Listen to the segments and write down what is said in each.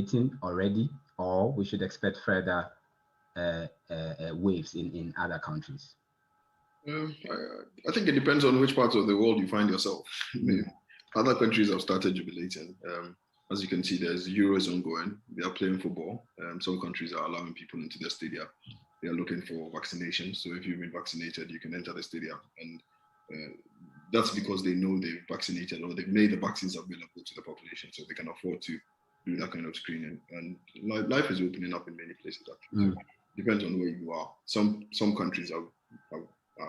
jubilating already, or we should expect further waves in other countries? I think it depends on which part of the world you find yourself. Other countries have started jubilating. As you can see, there's Eurozone going. They are playing football. Some countries are allowing people into their stadium. They are looking for vaccination. So if you've been vaccinated, you can enter the stadium. And that's because they know they've vaccinated or they've made the vaccines available to the population, so they can afford to do that kind of screening. And life is opening up in many places, actually. So it depends on where you are. Some countries are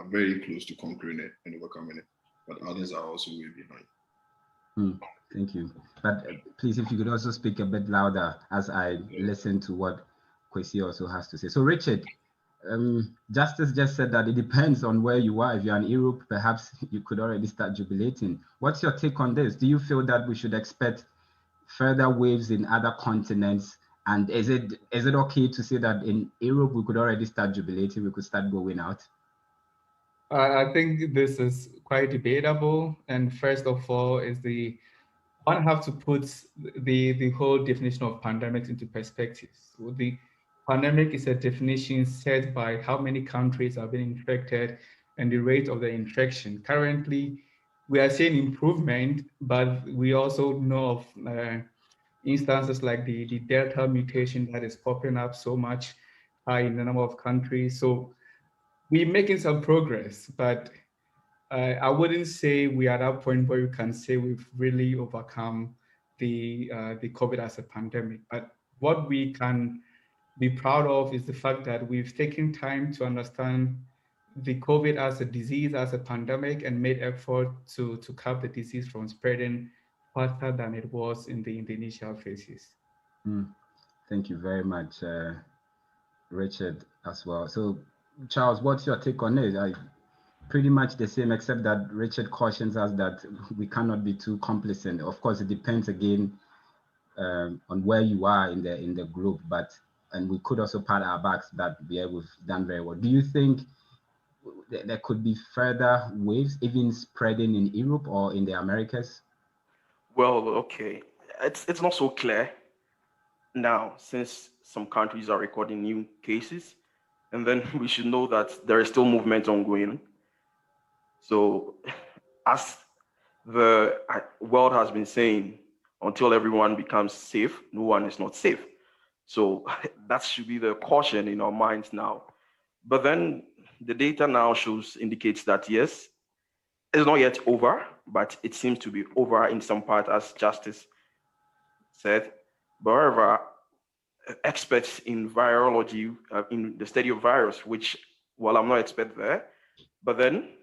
very close to conquering it and overcoming it, but others are also way behind. Thank you. But please, if you could also speak a bit louder as I listen to what Kwesi also has to say. So Richard, Justice just said that it depends on where you are. If you're in Europe, perhaps you could already start jubilating. What's your take on this? Do you feel that we should expect further waves in other continents? And is it okay to say that in Europe we could already start jubilating, we could start going out? I think this is quite debatable. And first of all, one have to put the whole definition of pandemics into perspective. So the pandemic is a definition set by how many countries are being infected and the rate of the infection. Currently, we are seeing improvement, but we also know of instances like the Delta mutation that is popping up so much in a number of countries. So we're making some progress, but I wouldn't say we are at that point where you can say we've really overcome the COVID as a pandemic. But what we can be proud of is the fact that we've taken time to understand the COVID as a disease, as a pandemic, and made effort to curb the disease from spreading faster than it was in the initial phases. Thank you very much, Richard, as well. So, Charles, what's your take on it? Pretty much the same, except that Richard cautions us that we cannot be too complacent. Of course, it depends again on where you are in the group, and we could also pat our backs that we've done very well. Do you think there could be further waves, even spreading in Europe or in the Americas? Well, okay, it's not so clear now, since some countries are recording new cases, and then we should know that there is still movement ongoing. So, as the world has been saying, until everyone becomes safe, no one is not safe. So that should be the caution in our minds now. But then the data now indicates that yes, it's not yet over, but it seems to be over in some part, as Justice said. But however, experts in virology, in the study of virus, which, well, I'm not expert there, but then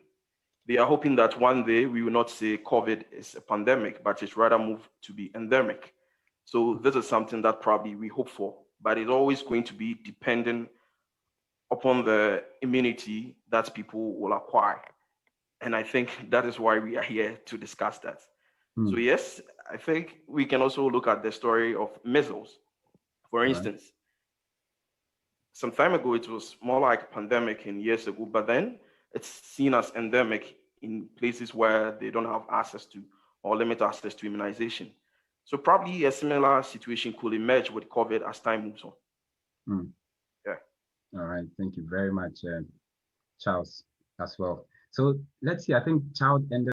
they are hoping that one day we will not say COVID is a pandemic, but it's rather move to be endemic. So this is something that probably we hope for, but it's always going to be dependent upon the immunity that people will acquire. And I think that is why we are here to discuss that. So yes, I think we can also look at the story of measles. For instance, some time ago, it was more like a pandemic in years ago, but then it's seen as endemic in places where they don't have access to or limited access to immunization. So probably a similar situation could emerge with COVID as time moves on. Yeah. All right. Thank you very much, Charles, as well. So let's see. I think Charles ended